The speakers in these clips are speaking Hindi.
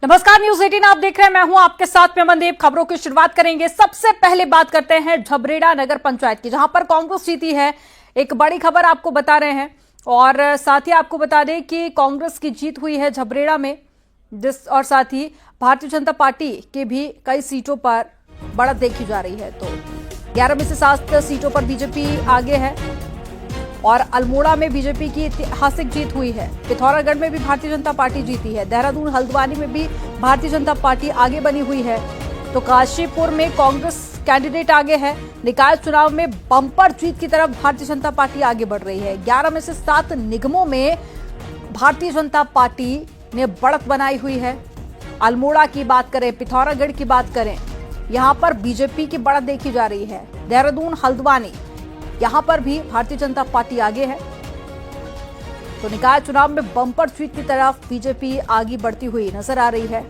नमस्कार, न्यूज 18 आप देख रहे हैं। मैं हूं आपके साथ में अमनदीप। खबरों की शुरुआत करेंगे। सबसे पहले बात करते हैं झबरेड़ा नगर पंचायत की, जहां पर कांग्रेस जीती है। एक बड़ी खबर आपको बता रहे हैं और साथ ही आपको बता दें कि कांग्रेस की जीत हुई है झबरेड़ा में, और साथ ही भारतीय जनता पार्टी के भी कई सीटों पर बढ़त देखी जा रही है। तो 11 में से 7 सीटों पर बीजेपी आगे है और अल्मोड़ा में बीजेपी की ऐतिहासिक जीत हुई है। पिथौरागढ़ में भी भारतीय जनता पार्टी जीती है। देहरादून हल्द्वानी में भी भारतीय जनता पार्टी आगे बनी हुई है। तो काशीपुर में कांग्रेस कैंडिडेट आगे है। निकाय चुनाव में बम्पर जीत की तरफ भारतीय जनता पार्टी आगे बढ़ रही है। 11 में से 7 निगमों में भारतीय जनता पार्टी ने बढ़त बनाई हुई है। अल्मोड़ा की बात करें, पिथौरागढ़ की बात करें, यहां पर बीजेपी की बढ़त देखी जा रही है। देहरादून हल्द्वानी, यहां पर भी भारतीय जनता पार्टी आगे है। तो निकाय चुनाव में बम्पर जीत की तरफ बीजेपी आगे बढ़ती हुई नजर आ रही है।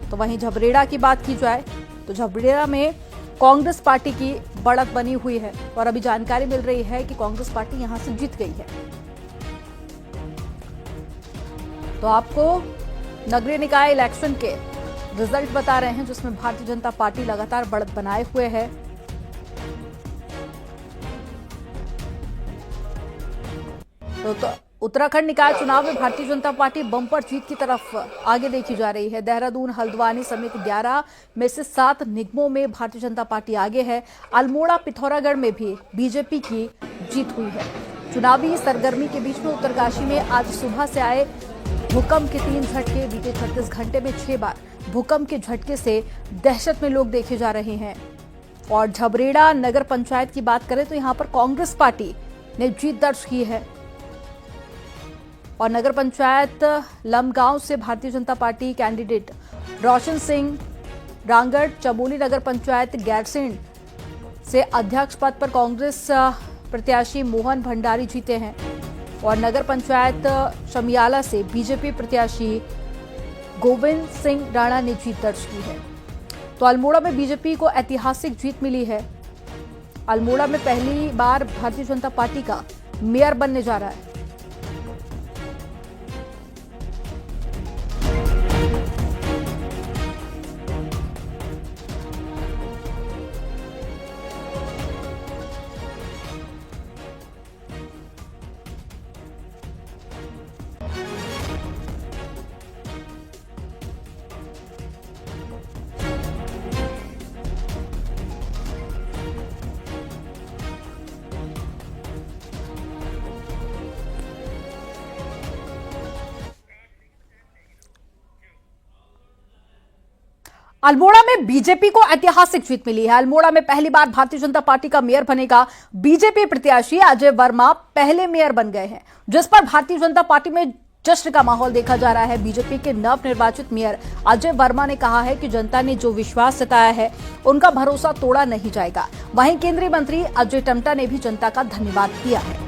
तो वहीं झबरेड़ा की बात की जाए तो झबरेड़ा में कांग्रेस पार्टी की बढ़त बनी हुई है और अभी जानकारी मिल रही है कि कांग्रेस पार्टी यहां से जीत गई है। तो आपको नगरीय निकाय इलेक्शन के रिजल्ट बता रहे हैं, जिसमें भारतीय जनता पार्टी लगातार बढ़त बनाए हुए है। तो उत्तराखंड निकाय चुनाव में भारतीय जनता पार्टी बम्पर जीत की तरफ आगे देखी जा रही है। देहरादून हल्द्वानी समेत 11 में से 7 निगमों में भारतीय जनता पार्टी आगे है। अल्मोड़ा पिथौरागढ़ में भी बीजेपी की जीत हुई है। चुनावी सरगर्मी के बीच में उत्तरकाशी में आज सुबह से आए भूकंप के 3 झटके, बीते 36 घंटे में 6 बार भूकंप के झटके से दहशत में लोग देखे जा रहे हैं। और झबरेड़ा नगर पंचायत की बात करें तो यहां पर कांग्रेस पार्टी ने जीत दर्ज की है और नगर पंचायत लमगांव से भारतीय जनता पार्टी कैंडिडेट रोशन सिंह रांगड़, चमोली नगर पंचायत गैरसैंण से अध्यक्ष पद पर कांग्रेस प्रत्याशी मोहन भंडारी जीते हैं और नगर पंचायत शमियाला से बीजेपी प्रत्याशी गोविंद सिंह राणा ने जीत दर्ज की है। तो अल्मोड़ा में बीजेपी को ऐतिहासिक जीत मिली है। अल्मोड़ा में पहली बार भारतीय जनता पार्टी का मेयर बनने जा रहा है। अल्मोड़ा में बीजेपी को ऐतिहासिक जीत मिली है। अल्मोड़ा में पहली बार भारतीय जनता पार्टी का मेयर बनेगा। बीजेपी प्रत्याशी अजय वर्मा पहले मेयर बन गए हैं, जिस पर भारतीय जनता पार्टी में जश्न का माहौल देखा जा रहा है। बीजेपी के नवनिर्वाचित मेयर अजय वर्मा ने कहा है कि जनता ने जो विश्वास जताया है, उनका भरोसा तोड़ा नहीं जाएगा। वहीं केंद्रीय मंत्री अजय टम्टा ने भी जनता का धन्यवाद किया है।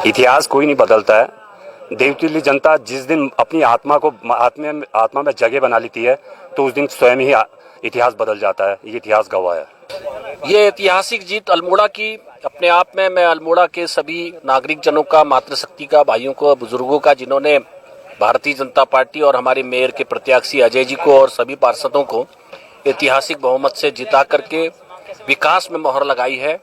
इतिहास कोई नहीं बदलता है। देवतुल्य जनता जिस दिन अपनी आत्मा में जगह बना लेती है, तो उस दिन स्वयं ही इतिहास बदल जाता है। ये इतिहास गवाह है। ये ऐतिहासिक जीत अल्मोड़ा की अपने आप में, मैं अल्मोड़ा के सभी नागरिक जनों का, मातृशक्ति का, भाइयों को, बुजुर्गों का, जिन्होंने भारतीय जनता पार्टी और हमारे मेयर के प्रत्याशी अजय जी को और सभी पार्षदों को ऐतिहासिक बहुमत से जिता करके विकास में मोहर लगाई है।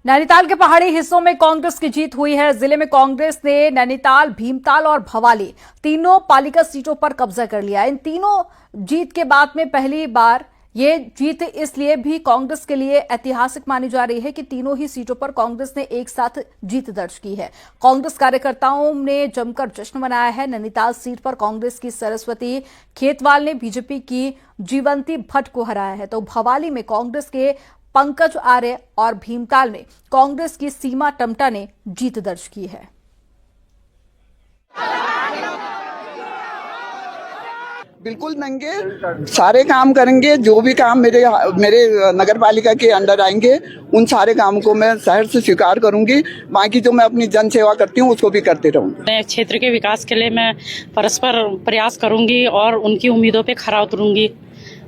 नैनीताल के पहाड़ी हिस्सों में कांग्रेस की जीत हुई है। जिले में कांग्रेस ने नैनीताल, भीमताल और भवाली तीनों पालिका सीटों पर कब्जा कर लिया। इन तीनों जीत के बाद में पहली बार ये जीत इसलिए भी कांग्रेस के लिए ऐतिहासिक मानी जा रही है कि तीनों ही सीटों पर कांग्रेस ने एक साथ जीत दर्ज की है। कांग्रेस कार्यकर्ताओं ने जमकर जश्न मनाया है। नैनीताल सीट पर कांग्रेस की सरस्वती खेतवाल ने बीजेपी की जीवंती भट्ट को हराया है। तो भवाली में कांग्रेस के पंकज आर्य और भीमताल में कांग्रेस की सीमा टम्टा ने जीत दर्ज की है। बिल्कुल देंगे, सारे काम करेंगे। जो भी काम मेरे नगर पालिका के अंडर आएंगे उन सारे कामों को मैं शहर से स्वीकार करूंगी। बाकी जो मैं अपनी जन सेवा करती हूँ उसको भी करते रहूंगी। क्षेत्र के विकास के लिए मैं परस्पर प्रयास करूंगी और उनकी उम्मीदों पे खरा उतरूंगी।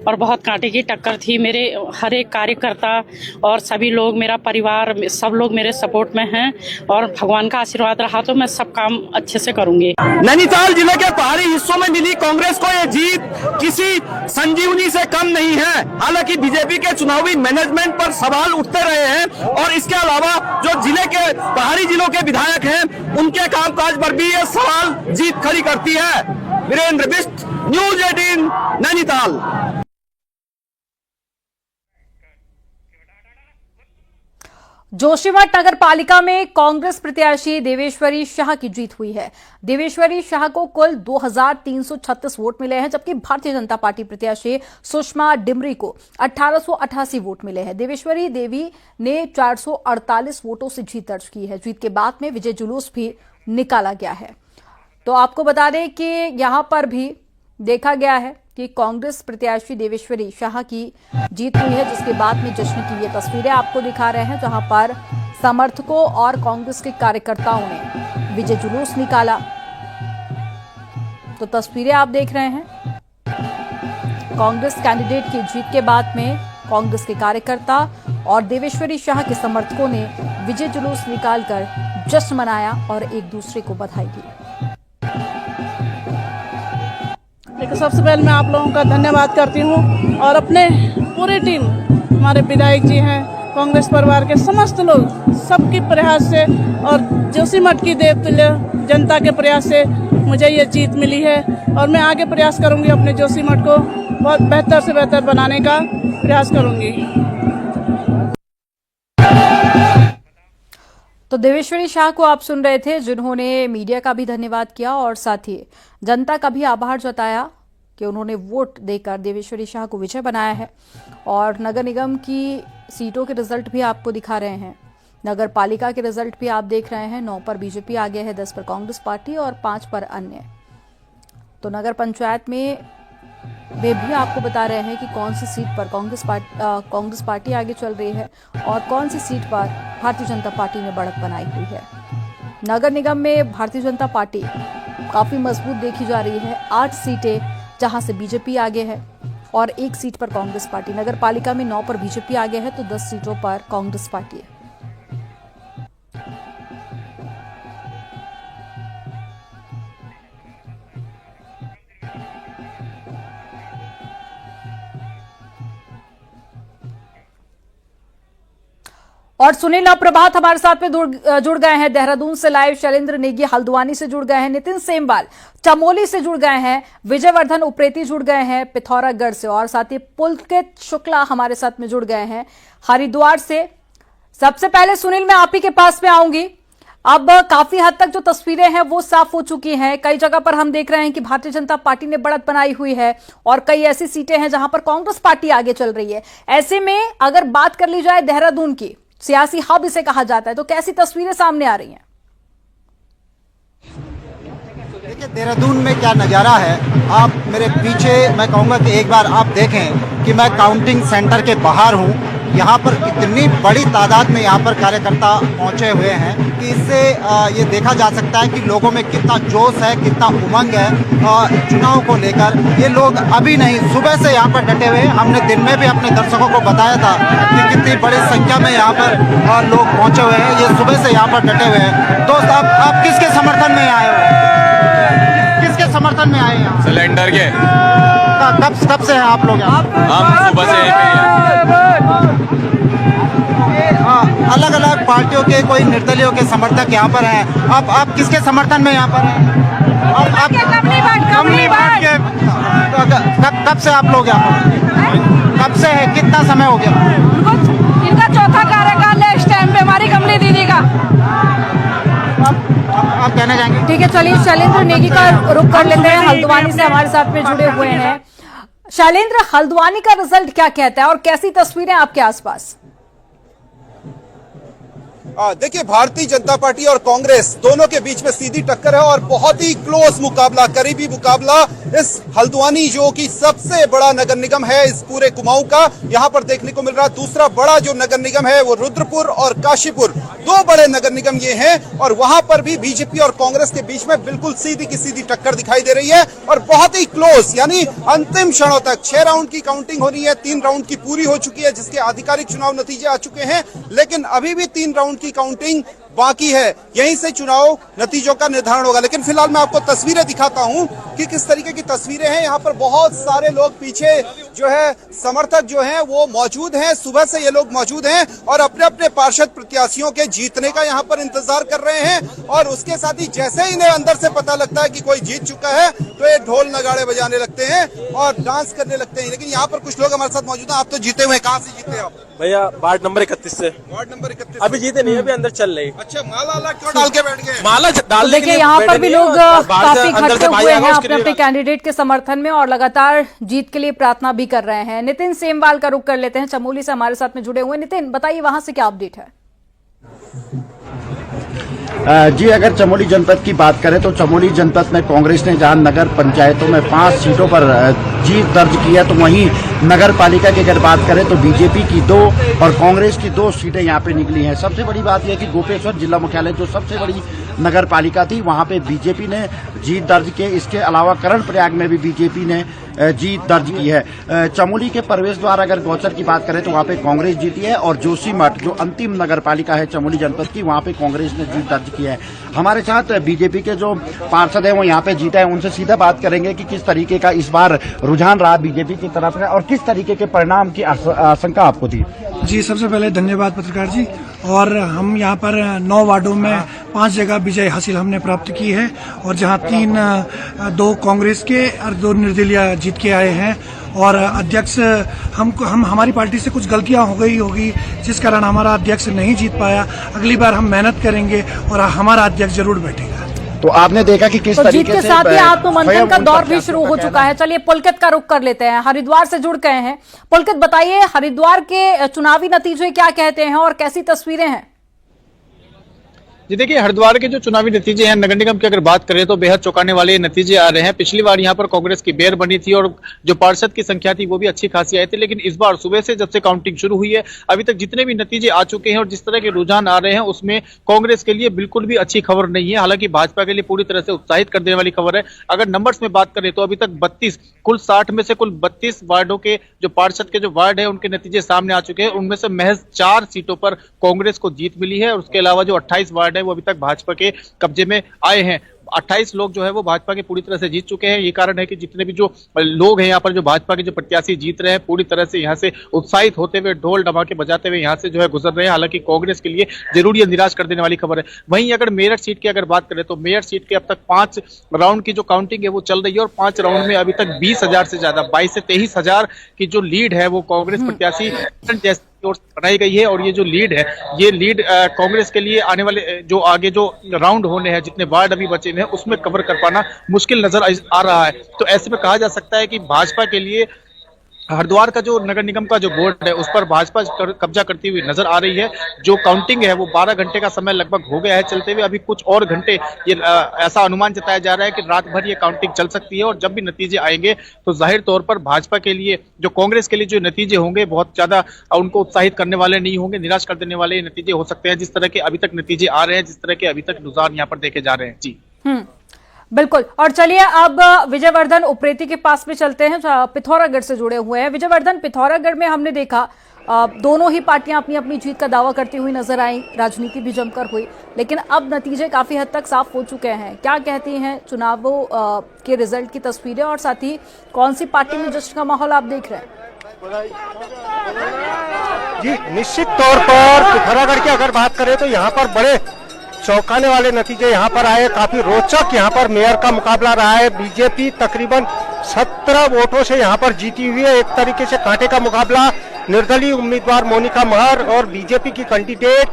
और बहुत कांटे की टक्कर थी। मेरे हर एक कार्यकर्ता और सभी लोग, मेरा परिवार, सब लोग मेरे सपोर्ट में हैं और भगवान का आशीर्वाद रहा तो मैं सब काम अच्छे से करूंगी। नैनीताल जिले के पहाड़ी हिस्सों में मिली कांग्रेस को ये जीत किसी संजीवनी से कम नहीं है। हालांकि बीजेपी के चुनावी मैनेजमेंट पर सवाल उठते रहे हैं और इसके अलावा जो जिले के पहाड़ी जिलों के विधायक हैं उनके कामकाज पर भी ये सवाल जीत खड़ी करती है। वीरेंद्र बिष्ट, न्यूज 18 नैनीताल। जोशीमठ नगर पालिका में कांग्रेस प्रत्याशी देवेश्वरी शाह की जीत हुई है। देवेश्वरी शाह को कुल 2336 वोट मिले हैं, जबकि भारतीय जनता पार्टी प्रत्याशी सुषमा डिमरी को 1888 वोट मिले हैं। देवेश्वरी देवी ने 448 वोटों से जीत दर्ज की है। जीत के बाद में विजय जुलूस भी निकाला गया है। तो आपको बता दें कि यहां पर भी देखा गया है कि कांग्रेस प्रत्याशी देवेश्वरी शाह की जीत हुई है, जिसके बाद में जश्न की ये तस्वीरें आपको दिखा रहे हैं, जहां पर समर्थकों और कांग्रेस के कार्यकर्ताओं ने विजय जुलूस निकाला। तो तस्वीरें आप देख रहे हैं कांग्रेस कैंडिडेट की जीत के बाद में कांग्रेस के कार्यकर्ता और देवेश्वरी शाह के समर्थकों ने विजय जुलूस निकालकर जश्न मनाया और एक दूसरे को बधाई दी। लेकिन सबसे पहले मैं आप लोगों का धन्यवाद करती हूँ और अपने पूरी टीम, हमारे विधायक जी हैं, कांग्रेस परिवार के समस्त लोग, सबके प्रयास से और जोशीमठ की देवतुल्य जनता के प्रयास से मुझे ये जीत मिली है। और मैं आगे प्रयास करूँगी, अपने जोशीमठ को बहुत बेहतर से बेहतर बनाने का प्रयास करूँगी। तो देवेश्वरी शाह को आप सुन रहे थे, जिन्होंने मीडिया का भी धन्यवाद किया और साथ ही जनता का भी आभार जताया कि उन्होंने वोट देकर देवेश्वरी शाह को विजय बनाया है। और नगर निगम की सीटों के रिजल्ट भी आपको दिखा रहे हैं। नगर पालिका के रिजल्ट भी आप देख रहे हैं। 9 पर बीजेपी आगे है, 10 पर कांग्रेस पार्टी और 5 पर अन्य। तो नगर पंचायत में वे भी आपको बता रहे हैं कि कौन सी सीट पर कांग्रेस पार्टी आगे चल रही है और कौन सी सीट पर भारतीय जनता पार्टी ने बढ़त बनाई हुई है। नगर निगम में भारतीय जनता पार्टी काफी मजबूत देखी जा रही है। 8 सीटें जहां से बीजेपी आगे है और 1 सीट पर कांग्रेस पार्टी। नगर पालिका में 9 पर बीजेपी आगे है तो 10 सीटों पर कांग्रेस पार्टी है। और सुनील प्रभात हमारे साथ में जुड़ गए हैं देहरादून से लाइव। शैलेंद्र नेगी हल्द्वानी से जुड़ गए हैं। नितिन सेमवाल चमोली से जुड़ गए हैं। विजयवर्धन उप्रेती जुड़ गए हैं पिथौरागढ़ से और साथ ही पुलकित शुक्ला हमारे साथ में जुड़ गए हैं हरिद्वार से। सबसे पहले सुनील, मैं आप ही के पास में आऊंगी। अब काफी हद तक जो तस्वीरें हैं वो साफ हो चुकी हैं। कई जगह पर हम देख रहे हैं कि भारतीय जनता पार्टी ने बढ़त बनाई हुई है और कई ऐसी सीटें हैं जहां पर कांग्रेस पार्टी आगे चल रही है। ऐसे में अगर बात कर ली जाए देहरादून की, सियासी हब इसे कहा जाता है, तो कैसी तस्वीरें सामने आ रही हैं? देखिए देहरादून में क्या नज़ारा है, आप मेरे पीछे, मैं कहूँगा कि एक बार आप देखें कि मैं काउंटिंग सेंटर के बाहर हूँ। यहाँ पर इतनी बड़ी तादाद में यहाँ पर कार्यकर्ता पहुँचे हुए हैं कि इससे ये देखा जा सकता है कि लोगों में कितना जोश है, कितना उमंग है चुनाव को लेकर। ये लोग अभी नहीं, सुबह से यहाँ पर डटे हुए हैं। हमने दिन में भी अपने दर्शकों को बताया था कि कितनी बड़ी संख्या में यहाँ पर लोग पहुँचे हुए हैं। ये सुबह से यहाँ पर डटे हुए हैं। दोस्त, आप किसके समर्थन में आए हो? किसके समर्थन में आए हैं? सिलेंडर के। कब से हैं आप लोग यहाँ? हम सुबह से यहीं पे अलग अलग पार्टियों के, कोई निर्दलीयों के समर्थक यहाँ पर हैं। आप किसके समर्थन में यहाँ पर हैं? आप कमली बाट के। कब से आप लोग यहाँ पर? कब से है? कितना समय हो गया? इनका चौथा कार्यकाल है इस टाइम पे हमारी कमली दीदी का। आप कहना चाहेंगे? ठीक है, चलिए शैलेंद्र नेगी का रुख कर लेते हैं। हल्द्वानी से हमारे साथ में जुड़े हुए हैं शैलेंद्र। हल्द्वानी का रिजल्ट क्या कहता है और कैसी तस्वीरें आपके आसपास? देखिए, भारतीय जनता पार्टी और कांग्रेस दोनों के बीच में सीधी टक्कर है और बहुत ही क्लोज मुकाबला, करीबी मुकाबला इस हल्द्वानी जो कि सबसे बड़ा नगर निगम है इस पूरे कुमाऊं का, यहां पर देखने को मिल रहा है। दूसरा बड़ा जो नगर निगम है वो रुद्रपुर और काशीपुर, दो बड़े नगर निगम ये हैं और वहां पर भी बीजेपी और कांग्रेस के बीच में बिल्कुल सीधी की सीधी टक्कर दिखाई दे रही है और बहुत ही क्लोज, यानी अंतिम क्षणों तक 6 राउंड की काउंटिंग होनी है। 3 राउंड की पूरी हो चुकी है जिसके आधिकारिक चुनाव नतीजे आ चुके हैं, लेकिन अभी भी 3 राउंड की काउंटिंग बाकी है। यहीं से चुनाव नतीजों का निर्धारण होगा। लेकिन फिलहाल मैं आपको तस्वीरें दिखाता हूं कि किस तरीके की तस्वीरें हैं। यहाँ पर बहुत सारे लोग पीछे जो है समर्थक जो हैं वो मौजूद हैं, सुबह से ये लोग मौजूद हैं और अपने अपने पार्षद प्रत्याशियों के जीतने का यहाँ पर इंतजार कर रहे हैं। और उसके साथ ही जैसे ही इन्हें अंदर से पता लगता है कि कोई जीत चुका है तो ये ढोल नगाड़े बजाने लगते हैं और डांस करने लगते हैं। लेकिन यहाँ पर कुछ लोग हमारे साथ मौजूद हैं। आप तो जीते हुए, कहाँ से जीते आप? भैया वार्ड नंबर 31 से। वार्ड नंबर 31 अभी जीते नहीं, अभी अंदर चल रही। अच्छा, माला अलग क्यों डाल के बैठ गए? माला डालने के लिए यहाँ पर भी लोग काफी इकट्ठे हुए हैं अपने अपने लिए। कैंडिडेट के समर्थन में और लगातार जीत के लिए प्रार्थना भी कर रहे हैं। नितिन सेमवाल का रुख कर लेते हैं, चमोली से हमारे साथ में जुड़े हुए। नितिन, बताइए वहां से क्या अपडेट है? जी, अगर चमोली जनपद की बात करें तो चमोली जनपद में कांग्रेस ने जहां नगर पंचायतों में 5 सीटों पर जीत दर्ज की है, तो वहीं नगर पालिका की अगर बात करें तो बीजेपी की 2 और कांग्रेस की 2 सीटें यहां पे निकली हैं। सबसे बड़ी बात यह कि गोपेश्वर जिला मुख्यालय जो सबसे बड़ी नगर पालिका थी वहां पे बीजेपी ने जीत दर्ज की। इसके अलावा कर्णप्रयाग में भी बीजेपी ने जीत दर्ज की है। चमोली के प्रवेश द्वार अगर गौचर की बात करें तो वहां पे कांग्रेस जीती है और जोशीमठ जो अंतिम नगर पालिका है चमोली जनपद की, वहां पे कांग्रेस ने जीत दर्ज की है। हमारे साथ बीजेपी के जो पार्षद हैं वो यहाँ पे जीते हैं, उनसे सीधा बात करेंगे कि किस तरीके का इस बार रुझान रहा बीजेपी की तरफ से और किस तरीके के परिणाम की आशंका आपको थी। जी, सबसे पहले धन्यवाद पत्रकार जी। और हम यहाँ पर 9 वार्डों में 5 जगह विजय हासिल हमने प्राप्त की है और जहाँ 2 कांग्रेस के और 2 निर्दलीय जीत के आए हैं। और अध्यक्ष हम हमारी पार्टी से कुछ गलतियां हो गई होगी जिस कारण हमारा अध्यक्ष नहीं जीत पाया। अगली बार हम मेहनत करेंगे और हमारा अध्यक्ष जरूर बैठेगा। तो आपने देखा कि किस तरीके से जीत के साथ ही आत्ममंथन का दौर भी शुरू हो चुका है। चलिए पुलकित का रुख कर लेते हैं, हरिद्वार से जुड़ गए हैं। पुलकित, बताइए हरिद्वार के चुनावी नतीजे क्या कहते हैं और कैसी तस्वीरें हैं? जी देखिए, हरिद्वार के जो चुनावी नतीजे हैं नगर निगम की अगर बात करें तो बेहद चौंकाने वाले नतीजे आ रहे हैं। पिछली बार यहाँ पर कांग्रेस की बेर बनी थी और जो पार्षद की संख्या थी वो भी अच्छी खासी आई थी, लेकिन इस बार सुबह से जब से काउंटिंग शुरू हुई है अभी तक जितने भी नतीजे आ चुके हैं और जिस तरह के रुझान आ रहे हैं उसमें कांग्रेस के लिए बिल्कुल भी अच्छी खबर नहीं है। हालांकि भाजपा के लिए पूरी तरह से उत्साहित कर देने वाली खबर है। अगर नंबर्स में बात करें तो अभी तक 32 कुल 60 में से कुल 32 वार्डों के जो पार्षद के जो वार्ड है उनके नतीजे सामने आ चुके हैं। उनमें से महज 4 सीटों पर कांग्रेस को जीत मिली है और उसके अलावा जो 28 वार्ड है वो अभी तक भाजपा के कब्जे में आए हैं। 28 लोग जो है वो भाजपा के पूरी तरह से जीत चुके हैं। ये कारण है कि जितने भी जो लोग हैं यहाँ पर जो भाजपा के जो प्रत्याशी जीत रहे हैं पूरी तरह से यहाँ से उत्साहित होते हुए ढोल डमाके बजाते हुए यहाँ से जो है गुजर रहे हैं। हालांकि कांग्रेस के लिए जरूर ये निराश कर देने वाली खबर है। वहीं अगर मेरठ सीट की अगर बात करें तो मेरठ सीट के अब तक 5 राउंड की जो काउंटिंग है वो चल रही है और 5 राउंड में अभी तक 20,000 से ज्यादा 22 से 23,000 की जो लीड है वो कांग्रेस प्रत्याशी बनाई गई है। और ये जो लीड है ये लीड कांग्रेस के लिए आने वाले जो आगे जो राउंड होने हैं जितने वार्ड अभी बचे हैं उसमें कवर कर पाना मुश्किल नजर आ रहा है। तो ऐसे में कहा जा सकता है कि भाजपा के लिए हरिद्वार का जो नगर निगम का जो बोर्ड है उस पर भाजपा कब्जा करती हुई नजर आ रही है। जो काउंटिंग है वो 12 घंटे का समय लगभग हो गया है चलते हुए, अभी कुछ और घंटे ये ऐसा अनुमान जताया जा रहा है कि रात भर ये काउंटिंग चल सकती है और जब भी नतीजे आएंगे तो जाहिर तौर पर भाजपा के लिए जो कांग्रेस के लिए जो नतीजे होंगे बहुत ज्यादा उनको उत्साहित करने वाले नहीं होंगे, निराश कर देने वाले नतीजे हो सकते हैं जिस तरह के अभी तक नतीजे आ रहे हैं, जिस तरह के अभी तक रुझान यहाँ पर देखे जा रहे हैं। जी बिल्कुल। और चलिए अब विजयवर्धन उप्रेती के पास में चलते हैं, पिथौरागढ़ से जुड़े हुए हैं। विजयवर्धन, पिथौरागढ़ में हमने देखा दोनों ही पार्टियां अपनी अपनी जीत का दावा करती हुई नजर आई, राजनीति भी जमकर हुई, लेकिन अब नतीजे काफी हद तक साफ हो चुके हैं। क्या कहती हैं चुनावों के रिजल्ट की तस्वीरें और साथ ही कौन सी पार्टी में जश्न का माहौल आप देख रहे हैं? जी, निश्चित तौर पर पिथौरागढ़ की अगर बात करें तो यहाँ पर बड़े चौंकाने वाले नतीजे यहाँ पर आए। काफी रोचक यहाँ पर मेयर का मुकाबला रहा है। बीजेपी तकरीबन 17 वोटों से यहाँ पर जीती हुई है। एक तरीके से कांटे का मुकाबला निर्दलीय उम्मीदवार मोनिका महर और बीजेपी की कैंडिडेट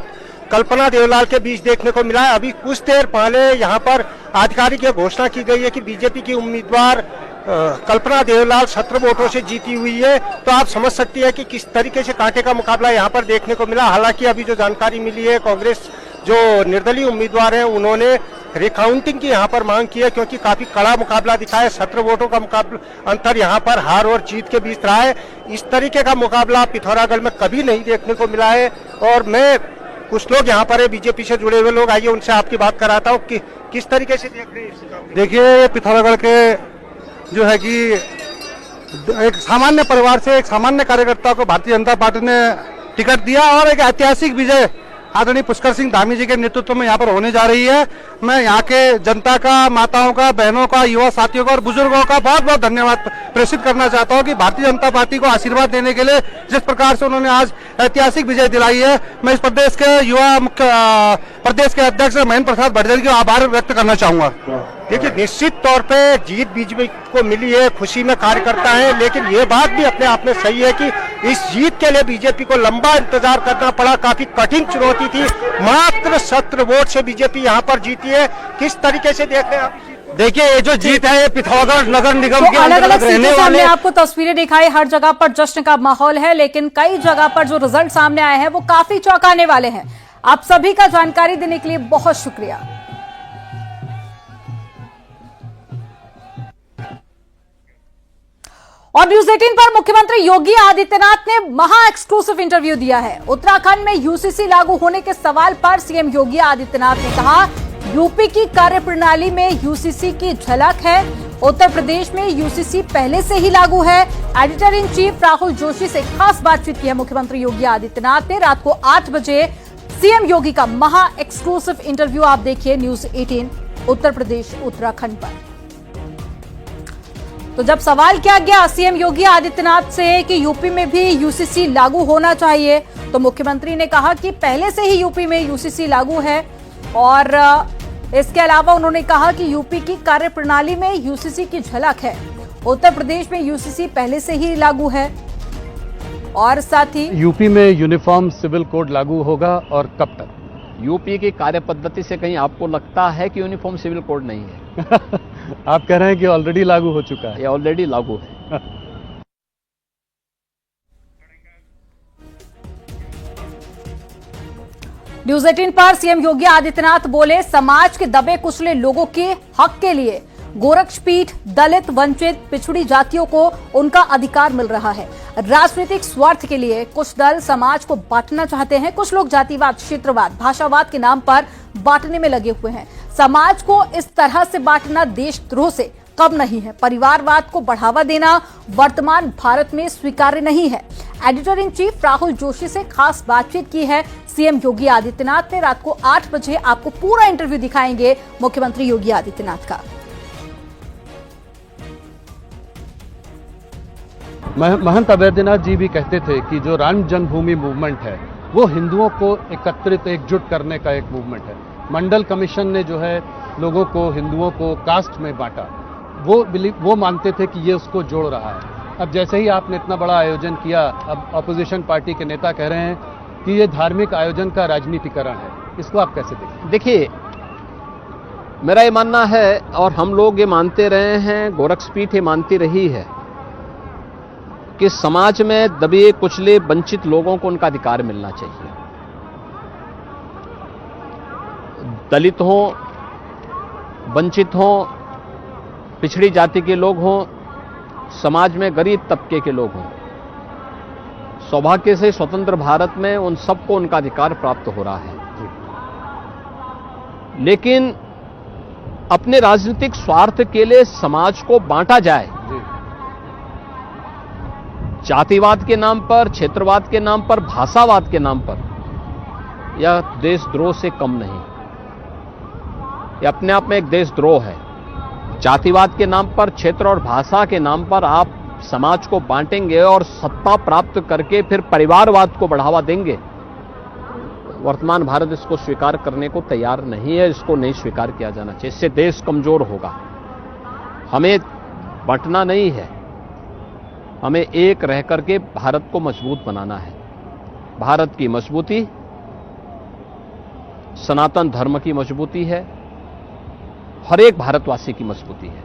कल्पना देवलाल के बीच देखने को मिला है। अभी कुछ देर पहले यहाँ पर आधिकारिक घोषणा की गई है कि बीजेपी की उम्मीदवार कल्पना देवलाल 17 वोटों से जीती हुई है। तो आप समझ सकती है कि किस तरीके से कांटे का मुकाबला यहाँ पर देखने को मिला। हालांकि अभी जो जानकारी मिली है, कांग्रेस जो निर्दलीय उम्मीदवार हैं उन्होंने रिकाउंटिंग की यहाँ पर मांग की है, क्योंकि काफी कड़ा मुकाबला दिखा है। 17 वोटों का मुकाबला अंतर यहाँ पर हार और जीत के बीच रहा है। इस तरीके का मुकाबला पिथौरागढ़ में कभी नहीं देखने को मिला है। और मैं कुछ लोग यहाँ पर है बीजेपी से जुड़े हुए लोग, आइए उनसे आपकी बात कराता हूँ कि किस तरीके से देख रहे हैं। देखिए, पिथौरागढ़ के जो है कि एक सामान्य परिवार से एक सामान्य कार्यकर्ता को भारतीय जनता पार्टी ने टिकट दिया और एक ऐतिहासिक विजय आदरणीय पुष्कर सिंह धामी जी के नेतृत्व में यहाँ पर होने जा रही है। मैं यहाँ के जनता का, माताओं का, बहनों का, युवा साथियों का और बुजुर्गों का बहुत बहुत धन्यवाद प्रेषित करना चाहता हूँ कि भारतीय जनता पार्टी को आशीर्वाद देने के लिए जिस प्रकार से उन्होंने आज ऐतिहासिक विजय दिलाई है, मैं इस प्रदेश के युवा प्रदेश के अध्यक्ष महेंद्र प्रसाद भटजल का आभार व्यक्त करना चाहूंगा। देखिए, निश्चित तौर पे जीत बीजेपी को मिली है, खुशी में कार्यकर्ता है, लेकिन ये बात भी अपने आप में सही है कि इस जीत के लिए बीजेपी को लंबा इंतजार करना पड़ा। काफी कठिन चुनौती थी। मात्र 17 वोट से बीजेपी यहाँ पर जीती है। किस तरीके से देख रहे हैं आप? देखिए, ये जो जीत है ये पिथौरागढ़ नगर निगम तो के अलग अलग अंतर्गत रहने सीटों से हमने वाले आपको तस्वीरें दिखाई, हर जगह पर जश्न का माहौल है, लेकिन कई जगह पर जो रिजल्ट सामने आए हैं वो काफी चौंकाने वाले हैं। आप सभी का जानकारी देने के लिए बहुत शुक्रिया। और न्यूज 18 पर मुख्यमंत्री योगी आदित्यनाथ ने महा एक्सक्लूसिव इंटरव्यू दिया है। उत्तराखंड में यूसीसी लागू होने के सवाल पर सीएम योगी आदित्यनाथ ने कहा, यूपी की कार्यप्रणाली में यूसीसी की झलक है। उत्तर प्रदेश में यूसीसी पहले से ही लागू है। Editor in chief Rahul Joshi से खास बातचीत की है मुख्यमंत्री योगी आदित्यनाथ ने। रात को 8 बजे सीएम योगी का महा एक्सक्लूसिव इंटरव्यू आप देखिए न्यूज 18 उत्तर प्रदेश उत्तराखंड पर। तो जब सवाल किया गया सीएम योगी आदित्यनाथ से कि यूपी में भी यूसीसी लागू होना चाहिए, तो मुख्यमंत्री ने कहा कि पहले से ही यूपी में यूसीसी लागू है। और इसके अलावा उन्होंने कहा कि यूपी की कार्यप्रणाली में यूसीसी की झलक है। उत्तर प्रदेश में यूसीसी पहले से ही लागू है। और साथ ही यूपी में यूनिफॉर्म सिविल कोड लागू होगा और कब तक? यूपी की कार्य पद्धति से कहीं आपको लगता है कि यूनिफॉर्म सिविल कोड नहीं है? आप कह रहे हैं कि ऑलरेडी लागू हो चुका है? ये ऑलरेडी लागू है। न्यूज 18 पर सीएम योगी आदित्यनाथ बोले, समाज के दबे कुचले लोगों के हक के लिए गोरक्षपीठ दलित, वंचित, पिछड़ी जातियों को उनका अधिकार मिल रहा है। राजनीतिक स्वार्थ के लिए कुछ दल समाज को बांटना चाहते हैं। कुछ लोग जातिवाद, क्षेत्रवाद, भाषावाद के नाम पर बांटने में लगे हुए हैं। समाज को इस तरह से बांटना देशद्रोह से कम नहीं है। परिवारवाद को बढ़ावा देना वर्तमान भारत में स्वीकार्य नहीं है। Editor in chief Rahul Joshi से खास बातचीत की है सीएम योगी आदित्यनाथ ने। रात को 8 बजे आपको पूरा इंटरव्यू दिखाएंगे मुख्यमंत्री योगी आदित्यनाथ का। महंत अवैधनाथ जी भी कहते थे कि जो राम जन्मभूमि मूवमेंट है वो हिंदुओं को एकत्रित, एकजुट करने का एक मूवमेंट है। मंडल कमीशन ने जो है लोगों को, हिंदुओं को कास्ट में बांटा, वो मानते थे कि ये उसको जोड़ रहा है। अब जैसे ही आपने इतना बड़ा आयोजन किया, अब अपोजिशन पार्टी के नेता कह रहे हैं कि ये धार्मिक आयोजन का राजनीतिकरण है। इसको आप कैसे देखते? देखिए, मेरा ये मानना है और हम लोग ये मानते रहे हैं, गोरक्षपीठ ये मानती रही है कि समाज में दबे कुचले वंचित लोगों को उनका अधिकार मिलना चाहिए। दलित हों, वंचित हों, पिछड़ी जाति के लोग हों, समाज में गरीब तबके के लोग हों, सौभाग्य से स्वतंत्र भारत में उन सबको उनका अधिकार प्राप्त हो रहा है। लेकिन अपने राजनीतिक स्वार्थ के लिए समाज को बांटा जाए, जातिवाद के नाम पर, क्षेत्रवाद के नाम पर, भाषावाद के नाम पर, यह देशद्रोह से कम नहीं। यह अपने आप में एक देशद्रोह है। जातिवाद के नाम पर, क्षेत्र और भाषा के नाम पर आप समाज को बांटेंगे और सत्ता प्राप्त करके फिर परिवारवाद को बढ़ावा देंगे। वर्तमान भारत इसको स्वीकार करने को तैयार नहीं है। इसको नहीं स्वीकार किया जाना चाहिए। इससे देश कमजोर होगा। हमें बांटना नहीं है, हमें एक रह करके भारत को मजबूत बनाना है। भारत की मजबूती सनातन धर्म की मजबूती है, हर एक भारतवासी की मजबूती है।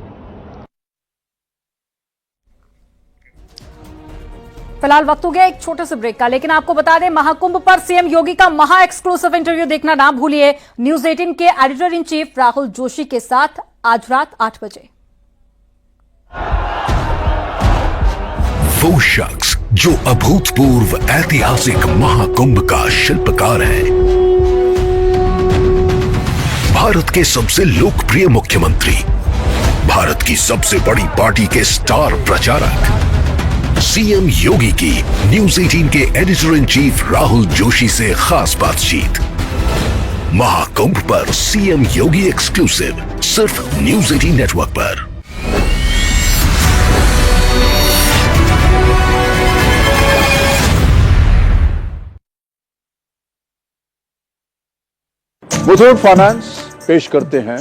फिलहाल वक्त हो गया एक छोटे से ब्रेक का, लेकिन आपको बता दें महाकुंभ पर सीएम योगी का महा एक्सक्लूसिव इंटरव्यू देखना ना भूलिए। न्यूज 18 के editor in chief Rahul Joshi के साथ आज रात 8 बजे। वो शख्स जो अभूतपूर्व ऐतिहासिक महाकुंभ का शिल्पकार है, भारत के सबसे लोकप्रिय मुख्यमंत्री, भारत की सबसे बड़ी पार्टी के स्टार प्रचारक सीएम योगी की न्यूज 18 के editor in chief Rahul Joshi से खास बातचीत। महाकुंभ पर सीएम योगी एक्सक्लूसिव, सिर्फ न्यूज 18 नेटवर्क पर। मुथूट फाइनेंस पेश करते हैं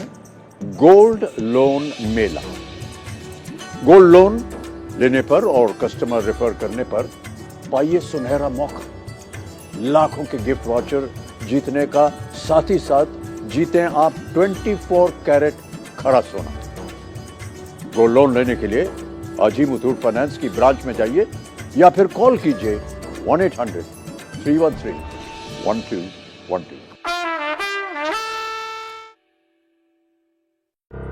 गोल्ड लोन मेला। गोल्ड लोन लेने पर और कस्टमर रेफर करने पर पाइए सुनहरा मौका, लाखों के गिफ्ट वाउचर जीतने का, साथ ही साथ जीतें आप 24 कैरेट खरा सोना। गोल्ड लोन लेने के लिए आज ही मुथूट फाइनेंस की ब्रांच में जाइए या फिर कॉल कीजिए 1-800-313-1212।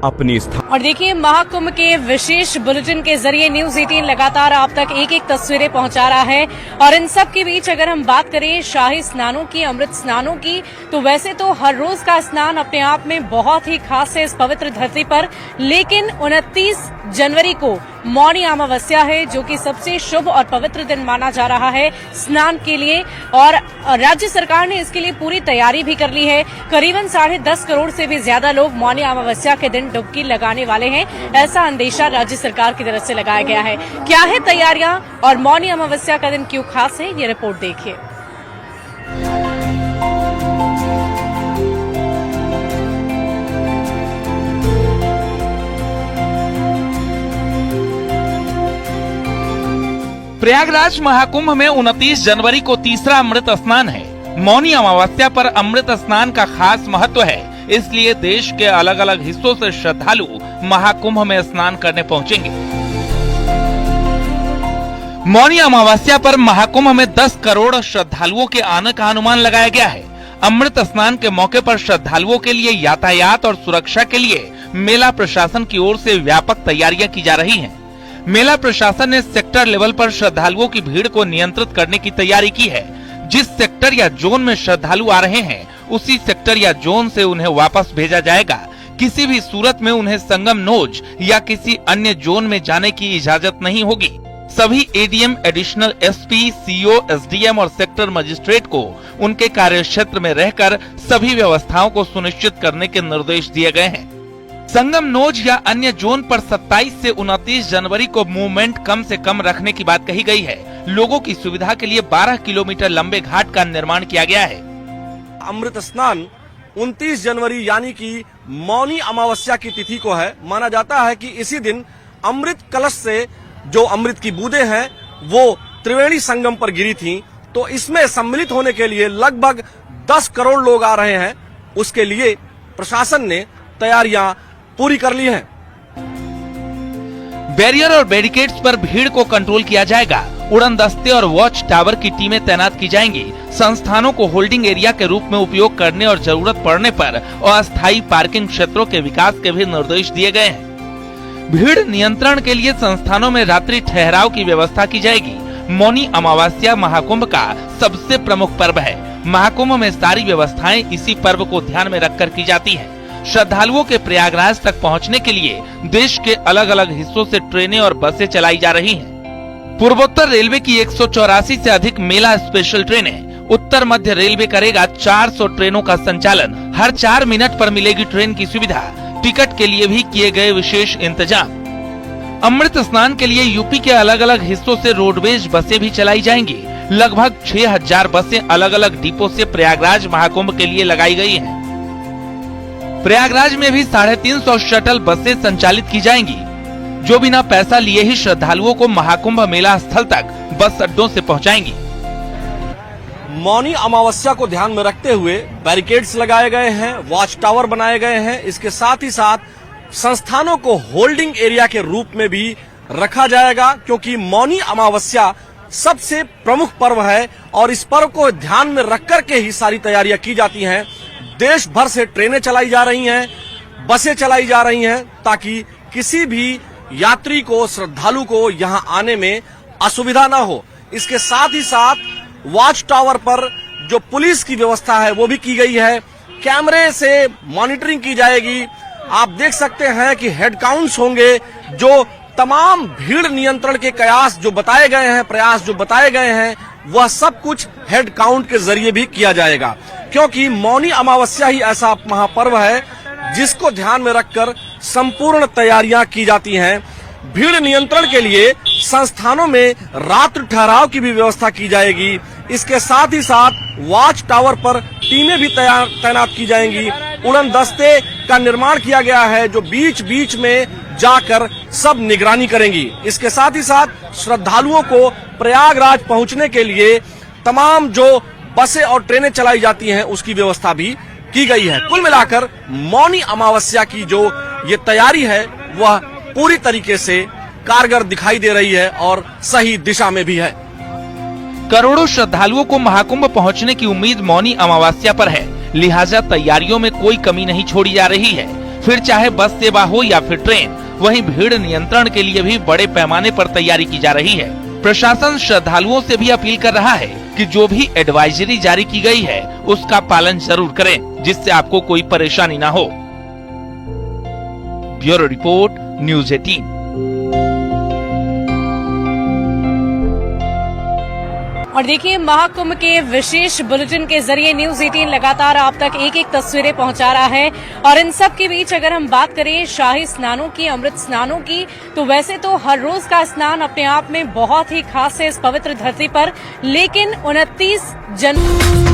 अपनी और देखिए, महाकुंभ के विशेष बुलेटिन के जरिए न्यूज 18 लगातार आप तक एक एक तस्वीरें पहुंचा रहा है। और इन सब के बीच अगर हम बात करें शाही स्नानों की, अमृत स्नानों की, तो वैसे तो हर रोज का स्नान अपने आप में बहुत ही खास है इस पवित्र धरती पर, लेकिन 29 जनवरी को मौनी अमावस्या है, जो कि सबसे शुभ और पवित्र दिन माना जा रहा है स्नान के लिए। और राज्य सरकार ने इसके लिए पूरी तैयारी भी कर ली है। करीबन 10.5 करोड़ से भी ज्यादा लोग मौनी अमावस्या के दिन डुबकी लगाने वाले हैं, ऐसा अंदेशा राज्य सरकार की तरफ से लगाया गया है। क्या है तैयारियां और मौनी अमावस्या का दिन क्यों खास है, ये रिपोर्ट देखिए। प्रयागराज महाकुंभ में 29 जनवरी को तीसरा अमृत स्नान है। मौनी अमावस्या पर अमृत स्नान का खास महत्व है, इसलिए देश के अलग अलग हिस्सों से श्रद्धालु महाकुंभ में स्नान करने पहुंचेंगे। मौनी अमावस्या पर महाकुंभ में 10 करोड़ श्रद्धालुओं के आने का अनुमान लगाया गया है। अमृत स्नान के मौके पर श्रद्धालुओं के लिए यातायात और सुरक्षा के लिए मेला प्रशासन की ओर से व्यापक तैयारियां की जा रही हैं। मेला प्रशासन ने सेक्टर लेवल पर श्रद्धालुओं की भीड़ को नियंत्रित करने की तैयारी की है। जिस सेक्टर या जोन में श्रद्धालु आ रहे हैं, उसी सेक्टर या जोन से उन्हें वापस भेजा जाएगा। किसी भी सूरत में उन्हें संगम नोज या किसी अन्य जोन में जाने की इजाजत नहीं होगी। सभी ADM, additional SP, CO, SDM और सेक्टर मजिस्ट्रेट को उनके कार्यक्षेत्र में रहकर सभी व्यवस्थाओं को सुनिश्चित करने के निर्देश दिए गए हैं। संगम नोज या अन्य जोन पर 27 से 29 जनवरी को मूवमेंट कम से कम रखने की बात कही गई है। लोगों की सुविधा के लिए 12 किलोमीटर लंबे घाट का निर्माण किया गया है। अमृत स्नान 29 जनवरी यानी कि मौनी अमावस्या की तिथि को है। माना जाता है कि इसी दिन अमृत कलश से जो अमृत की बूंदें हैं वो त्रिवेणी संगम पर गिरी थीं, तो इसमें सम्मिलित होने के लिए लगभग 10 करोड़ लोग आ रहे हैं। उसके लिए प्रशासन ने तैयारियां पूरी कर ली है। बैरियर और बैरिकेड्स पर भीड़ को कंट्रोल किया जाएगा। उड़न दस्ते और वॉच टावर की टीमें तैनात की जाएंगी। संस्थानों को होल्डिंग एरिया के रूप में उपयोग करने और जरूरत पड़ने पर अस्थायी पार्किंग क्षेत्रों के विकास के भी निर्देश दिए गए हैं। भीड़ नियंत्रण के लिए संस्थानों में रात्रि ठहराव की व्यवस्था की जाएगी। मौनी अमावस्या महाकुंभ का सबसे प्रमुख पर्व है। महाकुंभ में सारी व्यवस्थाएं इसी पर्व को ध्यान में रखकर की जाती है। श्रद्धालुओं के प्रयागराज तक पहुंचने के लिए देश के अलग अलग हिस्सों से ट्रेनें और बसें चलाई जा रही हैं। पूर्वोत्तर रेलवे की 184 से अधिक मेला स्पेशल ट्रेनें, उत्तर मध्य रेलवे करेगा 400 ट्रेनों का संचालन। हर 4 मिनट पर मिलेगी ट्रेन की सुविधा। टिकट के लिए भी किए गए विशेष इंतजाम। अमृत स्नान के लिए यूपी के अलग अलग हिस्सों से रोडवेज बसें भी चलाई जाएंगी। लगभग 6000 बसें अलग अलग डिपो से प्रयागराज महाकुंभ के लिए लगाई गई हैं। प्रयागराज में भी 350 शटल बसें संचालित की जाएंगी, जो बिना पैसा लिए ही श्रद्धालुओं को महाकुंभ मेला स्थल तक बस अड्डों से पहुंचाएंगी। मौनी अमावस्या को ध्यान में रखते हुए बैरिकेड्स लगाए गए हैं, वॉच टावर बनाए गए हैं। इसके साथ ही साथ संस्थानों को होल्डिंग एरिया के रूप में भी रखा जाएगा, क्योंकि मौनी अमावस्या सबसे प्रमुख पर्व है और इस पर्व को ध्यान में रख कर के ही सारी तैयारियां की जाती हैं। देश भर से ट्रेनें चलाई जा रही हैं, बसें चलाई जा रही हैं ताकि किसी भी यात्री को, श्रद्धालु को यहां आने में असुविधा ना हो। इसके साथ ही साथ वॉच टावर पर जो पुलिस की व्यवस्था है वो भी की गई है। कैमरे से मॉनिटरिंग की जाएगी। आप देख सकते हैं कि हेड काउंट्स होंगे। जो तमाम भीड़ नियंत्रण के प्रयास जो बताए गए हैं वह सब कुछ हेड काउंट के जरिए भी किया जाएगा, क्योंकि मौनी अमावस्या ही ऐसा महापर्व है जिसको ध्यान में रखकर संपूर्ण तैयारियां की जाती हैं। भीड़ नियंत्रण के लिए संस्थानों में रात्रि ठहराव की भी व्यवस्था की जाएगी। इसके साथ ही साथ वॉच टावर पर टीमें भी तैनात की जाएंगी। उड़न दस्ते का निर्माण किया गया है जो बीच बीच में जाकर सब निगरानी करेंगी। इसके साथ ही साथ श्रद्धालुओं को प्रयागराज पहुंचने के लिए तमाम जो बसें और ट्रेनें चलाई जाती हैं उसकी व्यवस्था भी की गई है। कुल मिलाकर मौनी अमावस्या की जो ये तैयारी है वह पूरी तरीके से कारगर दिखाई दे रही है और सही दिशा में भी है। करोड़ों श्रद्धालुओं को महाकुंभ पहुंचने की उम्मीद मौनी अमावस्या पर है, लिहाजा तैयारियों में कोई कमी नहीं छोड़ी जा रही है। फिर चाहे बस सेवा हो या फिर ट्रेन, वहीं भीड़ नियंत्रण के लिए भी बड़े पैमाने पर तैयारी की जा रही है। प्रशासन श्रद्धालुओं से भी अपील कर रहा है कि जो भी एडवाइजरी जारी की गई है उसका पालन जरूर करें, जिससे आपको कोई परेशानी ना हो। Bureau report, news 18। और देखिए, महाकुंभ के विशेष बुलेटिन के जरिए न्यूज़ 18 लगातार आप तक एक एक तस्वीरें पहुंचा रहा है। और इन सब के बीच अगर हम बात करें शाही स्नानों की, अमृत स्नानों की, तो वैसे तो हर रोज का स्नान अपने आप में बहुत ही खास है इस पवित्र धरती पर, लेकिन 29 जनवरी